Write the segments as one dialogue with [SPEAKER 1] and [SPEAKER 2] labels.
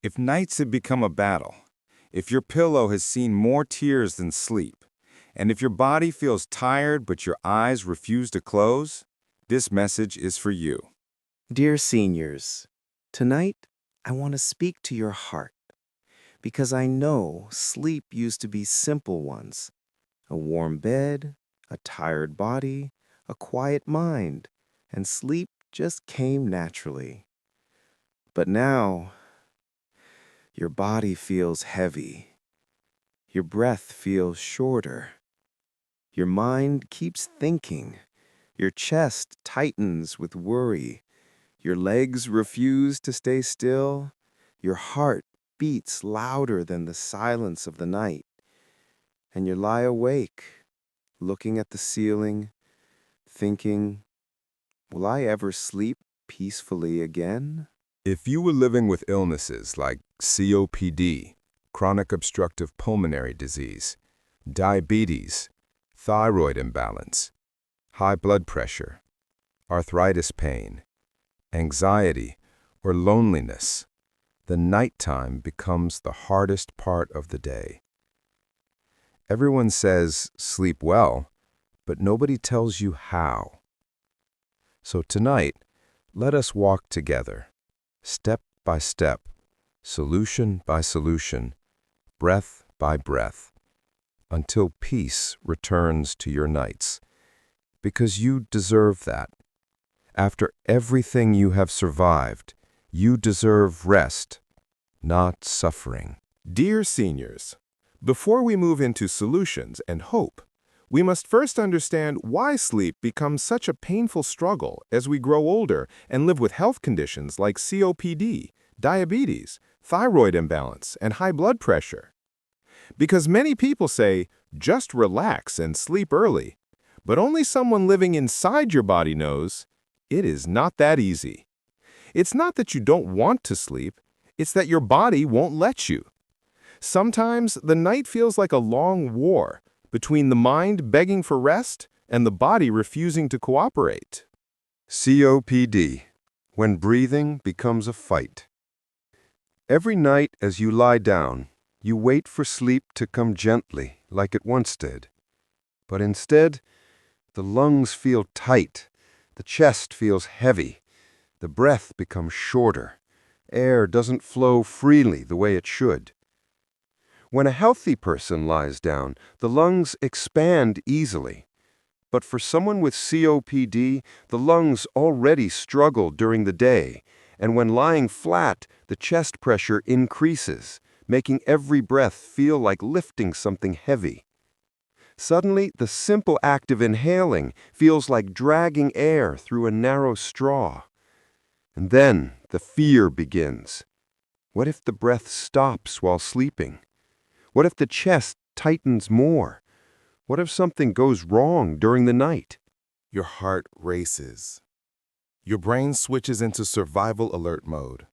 [SPEAKER 1] If nights have become a battle, if your pillow has seen more tears than sleep, and if your body feels tired but your eyes refuse to close, this message is for you.
[SPEAKER 2] Dear seniors, tonight I want to speak to your heart because I know sleep used to be simple ones. A warm bed, a tired body, a quiet mind, and sleep just came naturally. But now, your body feels heavy. Your breath feels shorter. Your mind keeps thinking. Your chest tightens with worry. Your legs refuse to stay still. Your heart beats louder than the silence of the night. And you lie awake, looking at the ceiling, thinking, will I ever sleep peacefully again?
[SPEAKER 1] If you were living with illnesses like COPD, chronic obstructive pulmonary disease, diabetes, thyroid imbalance, high blood pressure, arthritis pain, anxiety, or loneliness, the nighttime becomes the hardest part of the day. Everyone says sleep well, but nobody tells you how. So tonight, let us walk together, step by step, solution by solution, breath by breath, until peace returns to your nights. Because you deserve that. After everything you have survived, you deserve rest, not suffering. Dear seniors, before we move into solutions and hope, we must first understand why sleep becomes such a painful struggle as we grow older and live with health conditions like COPD, diabetes, thyroid imbalance, and high blood pressure. Because many people say, just relax and sleep early, but only someone living inside your body knows it is not that easy. It's not that you don't want to sleep, it's that your body won't let you. Sometimes the night feels like a long war between the mind begging for rest and the body refusing to cooperate.
[SPEAKER 3] COPD, when breathing becomes a fight. Every night as you lie down, you wait for sleep to come gently like it once did. But instead, the lungs feel tight, the chest feels heavy, the breath becomes shorter, air doesn't flow freely the way it should. When a healthy person lies down, the lungs expand easily. But for someone with COPD, the lungs already struggle during the day, and when lying flat, the chest pressure increases, making every breath feel like lifting something heavy. Suddenly, the simple act of inhaling feels like dragging air through a narrow straw. And then the fear begins. What if the breath stops while sleeping? What if the chest tightens more? What if something goes wrong during the night?
[SPEAKER 1] Your heart races. Your brain switches into survival alert mode,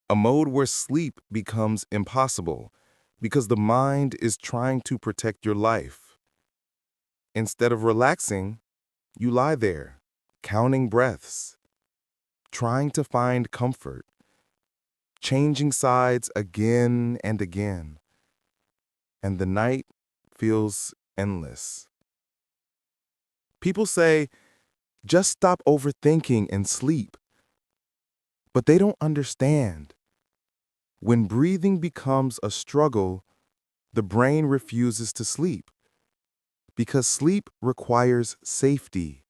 [SPEAKER 1] a mode where sleep becomes impossible because the mind is trying to protect your life. Instead of relaxing, you lie there, counting breaths, trying to find comfort, changing sides again and again, and the night feels endless. People say, just stop overthinking and sleep. But they don't understand. When breathing becomes a struggle, the brain refuses to sleep because sleep requires safety,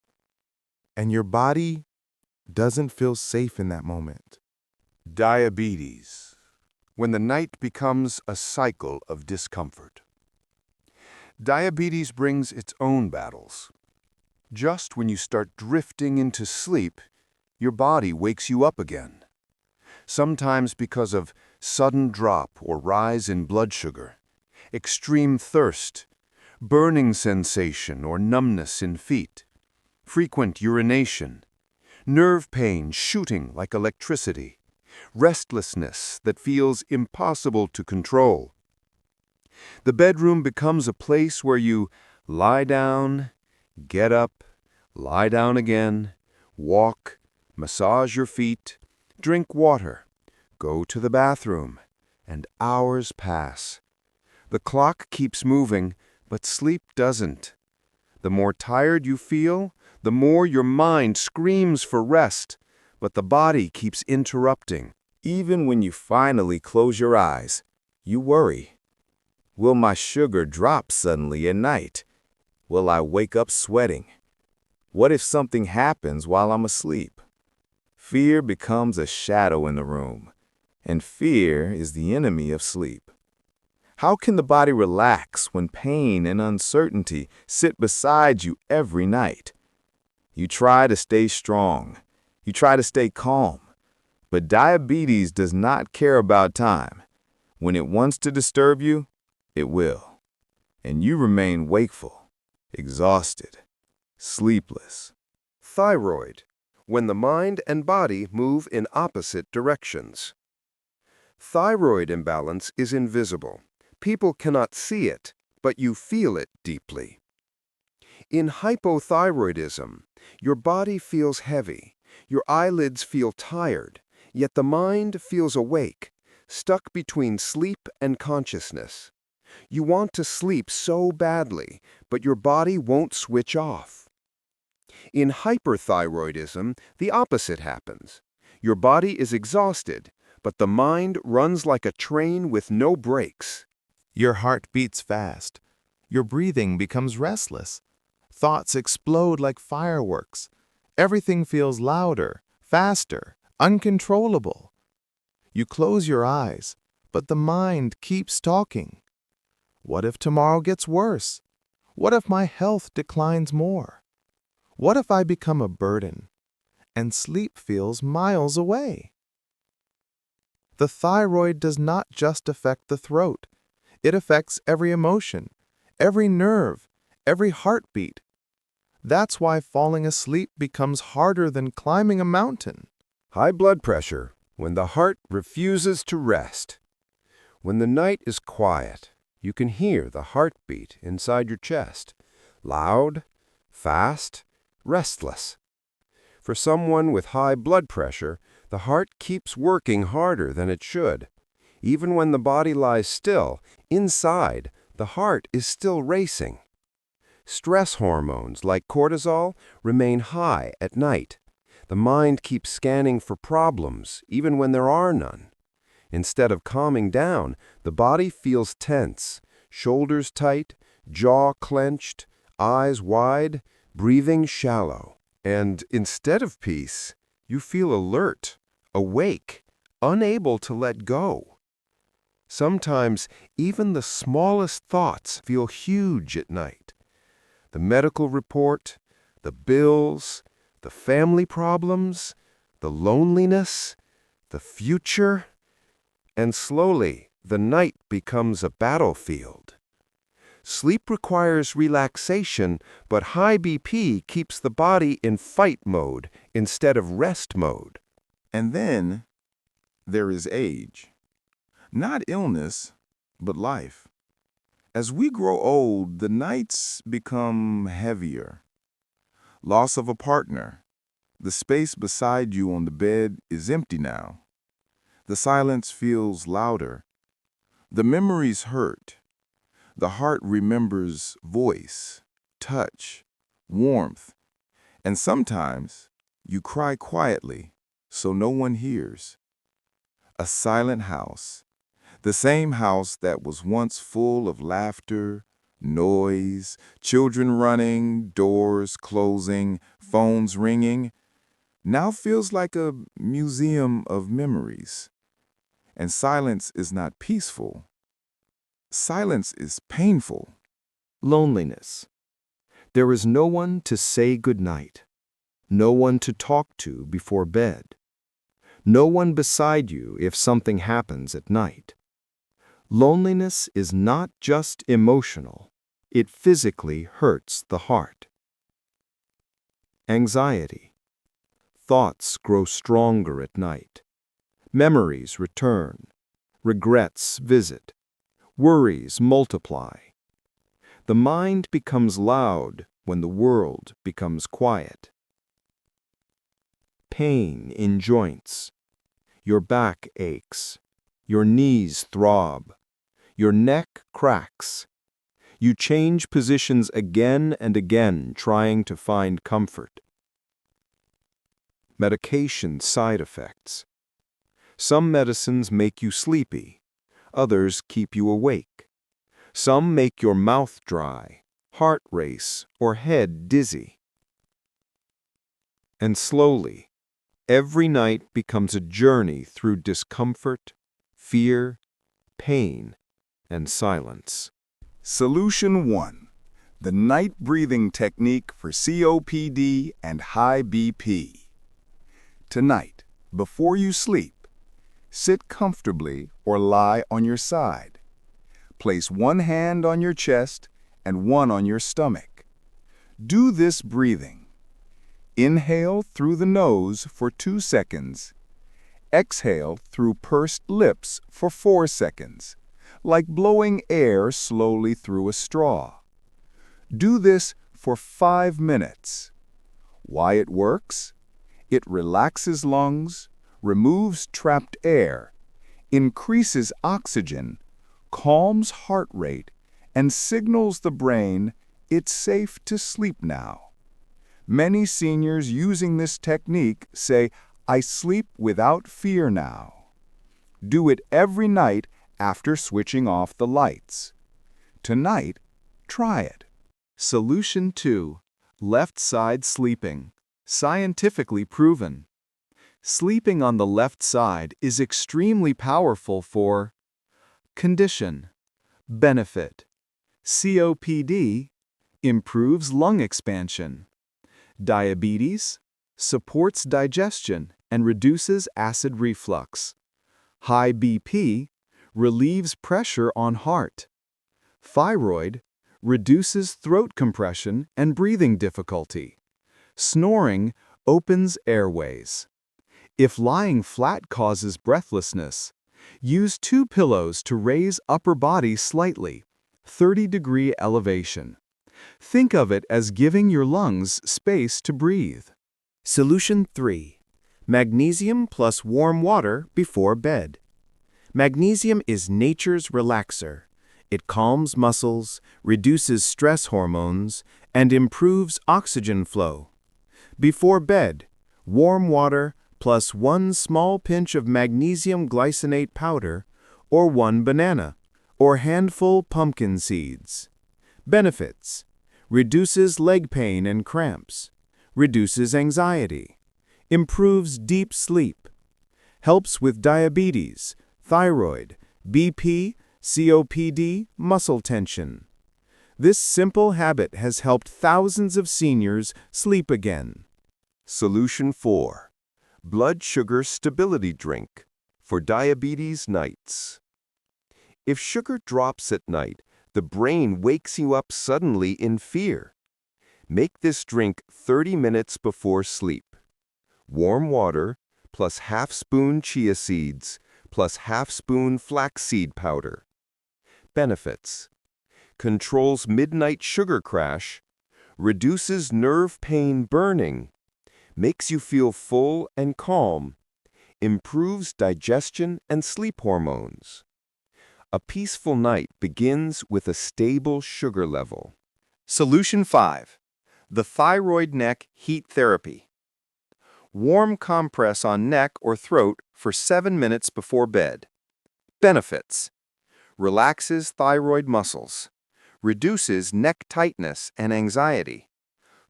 [SPEAKER 1] and your body doesn't feel safe in that moment.
[SPEAKER 3] Diabetes, when the night becomes a cycle of discomfort. Diabetes brings its own battles. Just when you start drifting into sleep, your body wakes you up again. Sometimes because of sudden drop or rise in blood sugar, extreme thirst, burning sensation or numbness in feet, frequent urination, nerve pain shooting like electricity, restlessness that feels impossible to control. The bedroom becomes a place where you lie down, get up, lie down again, walk, massage your feet, drink water, go to the bathroom, and hours pass. The clock keeps moving, but sleep doesn't. The more tired you feel, the more your mind screams for rest, but the body keeps interrupting.
[SPEAKER 2] Even when you finally close your eyes, you worry. Will my sugar drop suddenly at night? Will I wake up sweating? What if something happens while I'm asleep? Fear becomes a shadow in the room, and fear is the enemy of sleep. How can the body relax when pain and uncertainty sit beside you every night? You try to stay strong. You try to stay calm. But diabetes does not care about time. When it wants to disturb you, it will. And you remain wakeful, exhausted, sleepless.
[SPEAKER 3] Thyroid, when the mind and body move in opposite directions. Thyroid imbalance is invisible. People cannot see it, but you feel it deeply. In hypothyroidism, your body feels heavy, your eyelids feel tired, yet the mind feels awake, stuck between sleep and consciousness. You want to sleep so badly, but your body won't switch off. In hyperthyroidism, the opposite happens. Your body is exhausted, but the mind runs like a train with no brakes.
[SPEAKER 4] Your heart beats fast. Your breathing becomes restless. Thoughts explode like fireworks. Everything feels louder, faster, uncontrollable. You close your eyes, but the mind keeps talking. What if tomorrow gets worse? What if my health declines more? What if I become a burden and sleep feels miles away? The thyroid does not just affect the throat. It affects every emotion, every nerve, every heartbeat. That's why falling asleep becomes harder than climbing a mountain.
[SPEAKER 3] High blood pressure, when the heart refuses to rest. When the night is quiet, you can hear the heartbeat inside your chest. Loud, fast, restless. For someone with high blood pressure, the heart keeps working harder than it should. Even when the body lies still, inside, the heart is still racing. Stress hormones like cortisol remain high at night. The mind keeps scanning for problems, even when there are none. Instead of calming down, the body feels tense, shoulders tight, jaw clenched, eyes wide, breathing shallow. And instead of peace, you feel alert, awake, unable to let go. Sometimes even the smallest thoughts feel huge at night. The medical report, the bills, the family problems, the loneliness, the future, and slowly the night becomes a battlefield. Sleep requires relaxation, but high BP keeps the body in fight mode instead of rest mode.
[SPEAKER 5] And then there is age. Not illness, but life. As we grow old, the nights become heavier. Loss of a partner. The space beside you on the bed is empty now. The silence feels louder. The memories hurt. The heart remembers voice, touch, warmth, and sometimes you cry quietly so no one hears. A silent house. The same house that was once full of laughter, noise, children running, doors closing, phones ringing, now feels like a museum of memories. And silence is not peaceful. Silence is painful.
[SPEAKER 3] Loneliness. There is no one to say goodnight, no one to talk to before bed, no one beside you if something happens at night. Loneliness is not just emotional, it physically hurts the heart. Anxiety. Thoughts grow stronger at night. Memories return. Regrets visit. Worries multiply. The mind becomes loud when the world becomes quiet. Pain in joints. Your back aches. Your knees throb. Your neck cracks. You change positions again and again, trying to find comfort. Medication side effects. Some medicines make you sleepy. Others keep you awake. Some make your mouth dry, heart race, or head dizzy. And slowly, every night becomes a journey through discomfort, fear, pain, and silence.
[SPEAKER 5] Solution 1. The night breathing technique for COPD and high BP. Tonight, before you sleep, sit comfortably or lie on your side. Place one hand on your chest and one on your stomach. Do this breathing. Inhale through the nose for 2 seconds. Exhale through pursed lips for 4 seconds, like blowing air slowly through a straw. Do this for 5 minutes. Why it works? It relaxes lungs, removes trapped air, increases oxygen, calms heart rate, and signals the brain it's safe to sleep now. Many seniors using this technique say, "I sleep without fear now." Do it every night after switching off the lights. Tonight, try it.
[SPEAKER 4] Solution 2. Left side sleeping. Scientifically proven. Sleeping on the left side is extremely powerful for condition, benefit, COPD, improves lung expansion, diabetes, supports digestion and reduces acid reflux, high BP, relieves pressure on heart, thyroid, reduces throat compression and breathing difficulty, snoring opens airways. If lying flat causes breathlessness, use 2 pillows to raise upper body slightly, 30-degree elevation. Think of it as giving your lungs space to breathe.
[SPEAKER 2] Solution 3. Magnesium plus warm water before bed. Magnesium is nature's relaxer. It calms muscles, reduces stress hormones, and improves oxygen flow. Before bed, warm water plus 1 small pinch of magnesium glycinate powder, or 1 banana, or handful pumpkin seeds. Benefits: reduces leg pain and cramps, reduces anxiety, improves deep sleep, helps with diabetes, thyroid, BP, COPD, muscle tension. This simple habit has helped thousands of seniors sleep again.
[SPEAKER 3] Solution 4. Blood sugar stability drink for diabetes nights. If sugar drops at night, the brain wakes you up suddenly in fear. Make this drink 30 minutes before sleep. Warm water plus ½ spoon chia seeds plus ½ spoon flaxseed powder. Benefits: controls midnight sugar crash, reduces nerve pain burning, makes you feel full and calm, improves digestion and sleep hormones. A peaceful night begins with a stable sugar level.
[SPEAKER 2] Solution 5. The thyroid neck heat therapy. Warm compress on neck or throat for 7 minutes before bed. Benefits: relaxes thyroid muscles, reduces neck tightness and anxiety,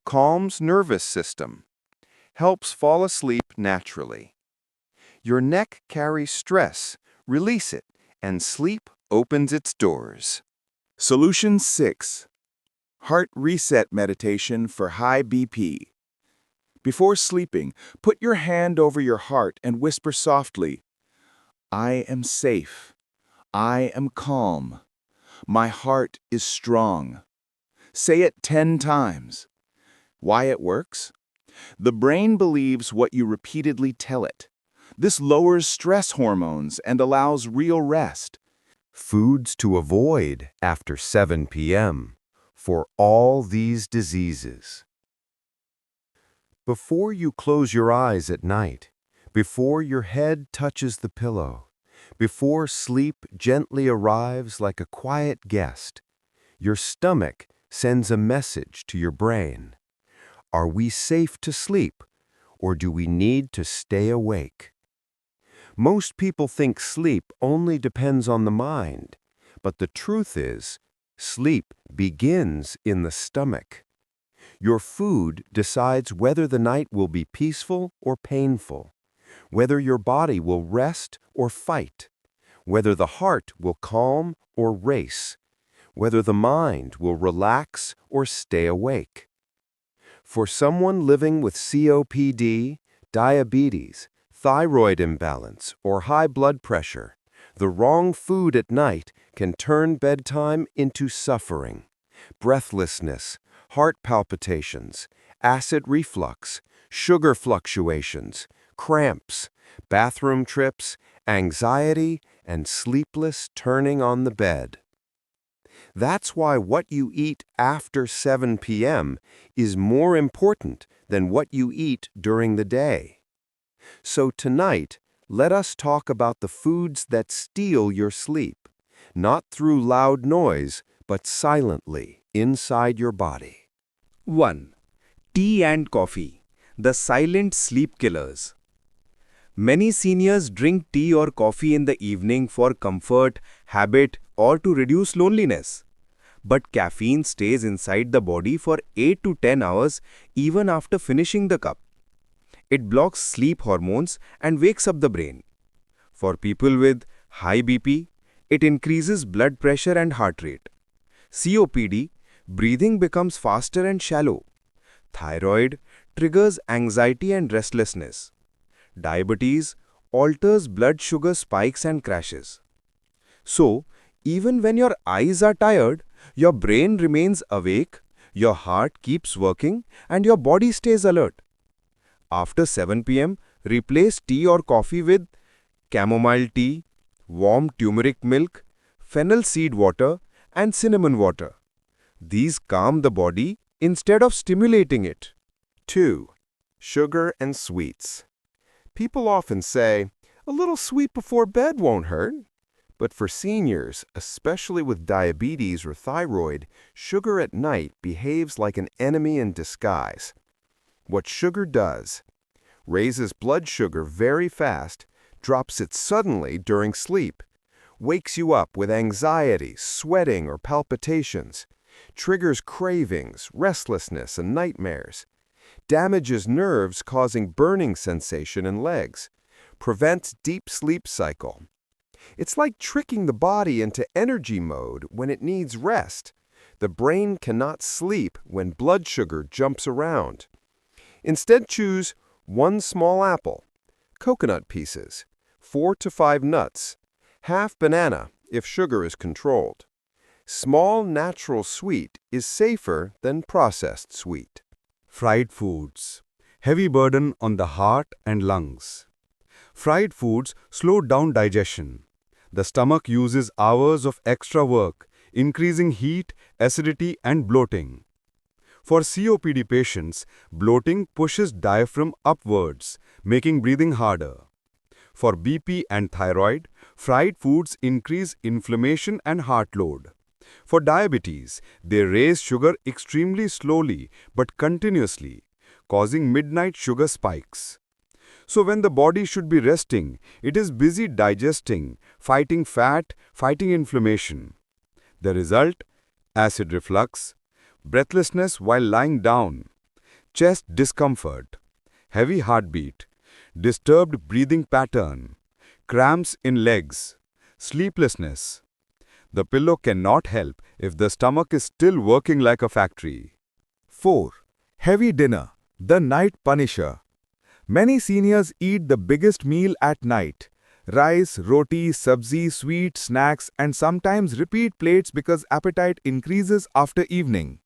[SPEAKER 2] calms nervous system, helps fall asleep naturally. Your neck carries stress, release it, and sleep opens its doors.
[SPEAKER 5] Solution 6. Heart reset meditation for high BP. Before sleeping, put your hand over your heart and whisper softly, "I am safe. I am calm. My heart is strong." Say it 10 times. Why it works? The brain believes what you repeatedly tell it. This lowers stress hormones and allows real rest.
[SPEAKER 3] Foods to avoid after 7 p.m. for all these diseases. Before you close your eyes at night, before your head touches the pillow, Before sleep gently arrives like a quiet guest, your stomach sends a message to your brain. Are we safe to sleep, or do we need to stay awake? Most people think sleep only depends on the mind, but the truth is, sleep begins in the stomach. Your food decides whether the night will be peaceful or painful, whether your body will rest or fight, whether the heart will calm or race, whether the mind will relax or stay awake. For someone living with COPD, diabetes, thyroid imbalance, or high blood pressure, the wrong food at night can turn bedtime into suffering, breathlessness, heart palpitations, acid reflux, sugar fluctuations, cramps, bathroom trips, anxiety, and sleepless turning on the bed. That's why what you eat after 7 p.m. is more important than what you eat during the day. So tonight, let us talk about the foods that steal your sleep, not through loud noise, but silently inside your body.
[SPEAKER 6] 1. Tea and coffee, the silent sleep killers. Many seniors drink tea or coffee in the evening for comfort, habit, or to reduce loneliness. But caffeine stays inside the body for 8 to 10 hours even after finishing the cup. It blocks sleep hormones and wakes up the brain. For people with high BP, it increases blood pressure and heart rate. COPD, breathing becomes faster and shallow. Thyroid triggers anxiety and restlessness. Diabetes alters blood sugar spikes and crashes. So, even when your eyes are tired, your brain remains awake, your heart keeps working, and your body stays alert. After 7 p.m., replace tea or coffee with chamomile tea, warm turmeric milk, fennel seed water, and cinnamon water. These calm the body instead of stimulating it.
[SPEAKER 1] 2. Sugar and sweets. People often say, a little sweet before bed won't hurt. But for seniors, especially with diabetes or thyroid, sugar at night behaves like an enemy in disguise. What sugar does, raises blood sugar very fast, drops it suddenly during sleep, wakes you up with anxiety, sweating, or palpitations, triggers cravings, restlessness, and nightmares, damages nerves causing burning sensation in legs, prevents deep sleep cycle. It's like tricking the body into energy mode when it needs rest. The brain cannot sleep when blood sugar jumps around. Instead, choose 1 small apple, coconut pieces, 4 to 5 nuts, half banana if sugar is controlled. Small natural sweet is safer than processed sweet.
[SPEAKER 7] Fried foods. Heavy burden on the heart and lungs. Fried foods slow down digestion. The stomach uses hours of extra work, increasing heat, acidity, and bloating. For COPD patients, bloating pushes diaphragm upwards, making breathing harder. For BP and thyroid, fried foods increase inflammation and heart load. For diabetes, they raise sugar extremely slowly but continuously, causing midnight sugar spikes. So when the body should be resting, it is busy digesting, fighting fat, fighting inflammation. The result? Acid reflux, breathlessness while lying down, chest discomfort, heavy heartbeat, disturbed breathing pattern, cramps in legs, sleeplessness. The pillow cannot help if the stomach is still working like a factory.
[SPEAKER 5] 4. Heavy dinner, the night punisher. Many seniors eat the biggest meal at night. Rice, roti, sabzi, sweet, snacks, and sometimes repeat plates because appetite increases after evening.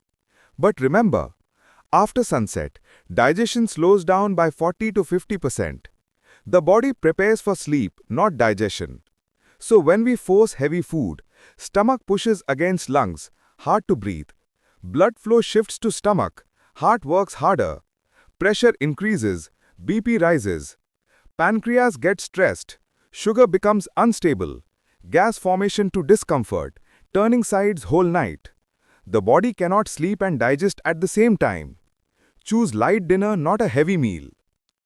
[SPEAKER 5] But remember, after sunset, digestion slows down by 40 to 50%. The body prepares for sleep, not digestion. So when we force heavy food, stomach pushes against lungs, hard to breathe. Blood flow shifts to stomach, heart works harder. Pressure increases, BP rises. Pancreas gets stressed,
[SPEAKER 7] Sugar becomes unstable. Gas formation to discomfort, turning sides whole night. The body cannot sleep and digest at the same time. Choose light dinner, not a heavy meal.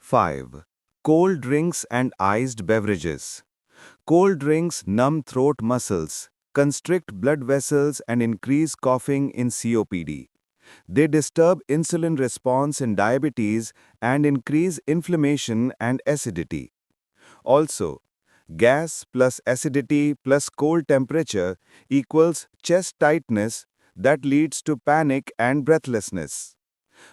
[SPEAKER 2] 5. Cold drinks and iced beverages. Cold drinks numb throat muscles, constrict blood vessels, and increase coughing in COPD. They disturb insulin response in diabetes and increase inflammation and acidity. Also, gas plus acidity plus cold temperature equals chest tightness that leads to panic and breathlessness.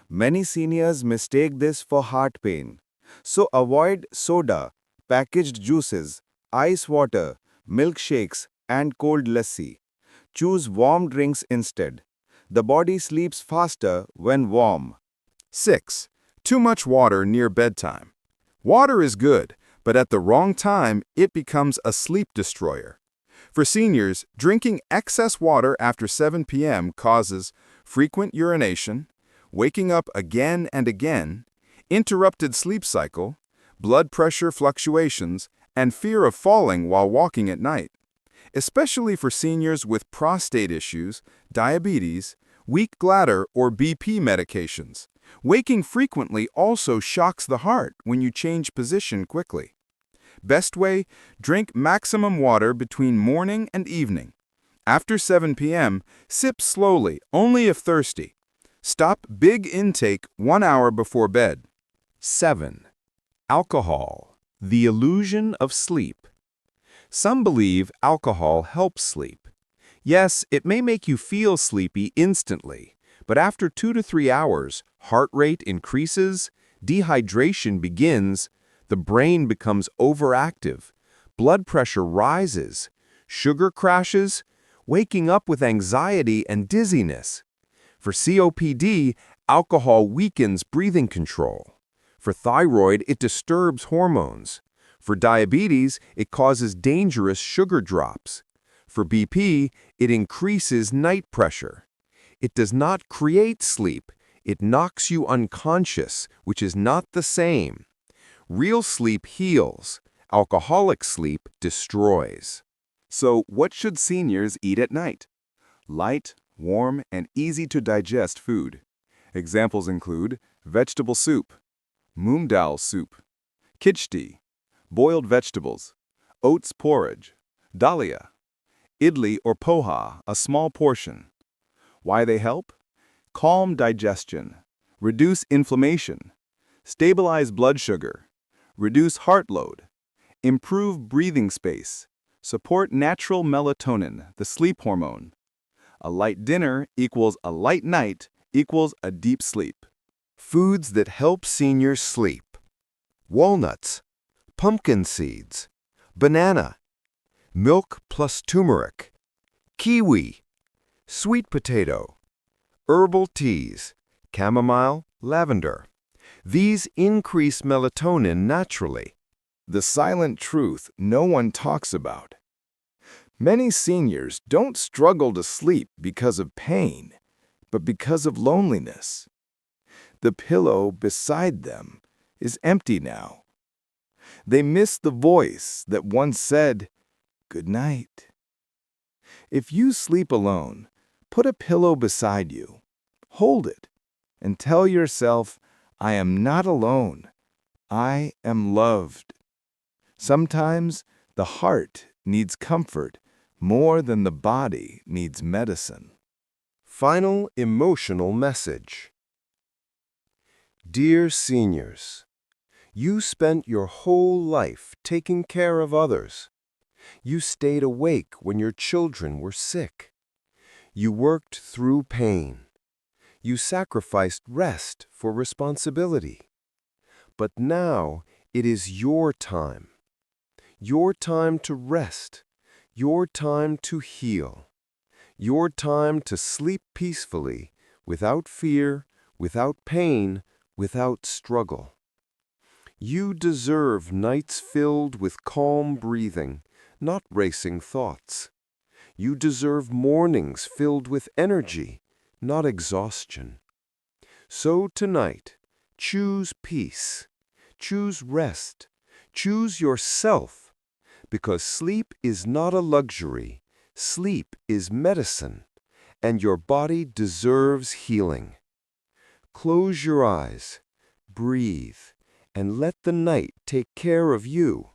[SPEAKER 2] Many seniors mistake this for heart pain. So avoid soda, packaged juices, ice water, milkshakes, and cold lassi. Choose warm drinks instead. The body sleeps faster when warm.
[SPEAKER 5] 6. Too much water near bedtime. Water is good, but at the wrong time, it becomes a sleep destroyer. For seniors, drinking excess water after 7 p.m. causes frequent urination, waking up again and again, interrupted sleep cycle, blood pressure fluctuations, and fear of falling while walking at night. Especially for seniors with prostate issues, diabetes, weak bladder, or BP medications. Waking frequently also shocks the heart when you change position quickly. Best way, drink maximum water between morning and evening. After 7 p.m., sip slowly, only if thirsty. Stop big intake 1 hour before bed.
[SPEAKER 6] 7. Alcohol, the illusion of sleep. Some believe alcohol helps sleep. Yes, it may make you feel sleepy instantly, but after 2 to 3 hours, heart rate increases, dehydration begins, the brain becomes overactive, blood pressure rises, sugar crashes, waking up with anxiety and dizziness. For COPD, alcohol weakens breathing control. For thyroid, it disturbs hormones. For diabetes, it causes dangerous sugar drops. For BP, it increases night pressure. It does not create sleep. It knocks you unconscious, which is not the same. Real sleep heals. Alcoholic sleep destroys.
[SPEAKER 5] So, what should seniors eat at night? Light, warm, and easy-to-digest food. Examples include vegetable soup, moong dal soup, khichdi, boiled vegetables, oats porridge, dalia, idli or poha, a small portion. Why they help? Calm digestion, reduce inflammation, stabilize blood sugar, reduce heart load, improve breathing space, support natural melatonin, the sleep hormone. A light dinner equals a light night equals a deep sleep.
[SPEAKER 3] Foods that help seniors sleep. Walnuts, pumpkin seeds, banana, milk plus turmeric, kiwi, sweet potato, herbal teas, chamomile, lavender. These increase melatonin naturally.
[SPEAKER 5] The silent truth no one talks about. Many seniors don't struggle to sleep because of pain, but because of loneliness. The pillow beside them is empty now. They miss the voice that once said, "Good night." If you sleep alone, put a pillow beside you, hold it, and tell yourself, "I am not alone. I am loved." Sometimes the heart needs comfort more than the body needs medicine.
[SPEAKER 3] Final emotional message. Dear seniors, you spent your whole life taking care of others. You stayed awake when your children were sick. You worked through pain. You sacrificed rest for responsibility. But now it is your time. Your time to rest. Your time to heal. Your time to sleep peacefully, without fear, without pain, without struggle. You deserve nights filled with calm breathing, not racing thoughts. You deserve mornings filled with energy, not exhaustion. So tonight, choose peace, choose rest, choose yourself, because sleep is not a luxury. Sleep is medicine, and your body deserves healing. Close your eyes, breathe, and let the night take care of you.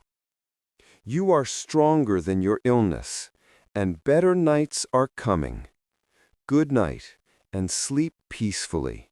[SPEAKER 3] You are stronger than your illness, and better nights are coming. Good night, and sleep peacefully.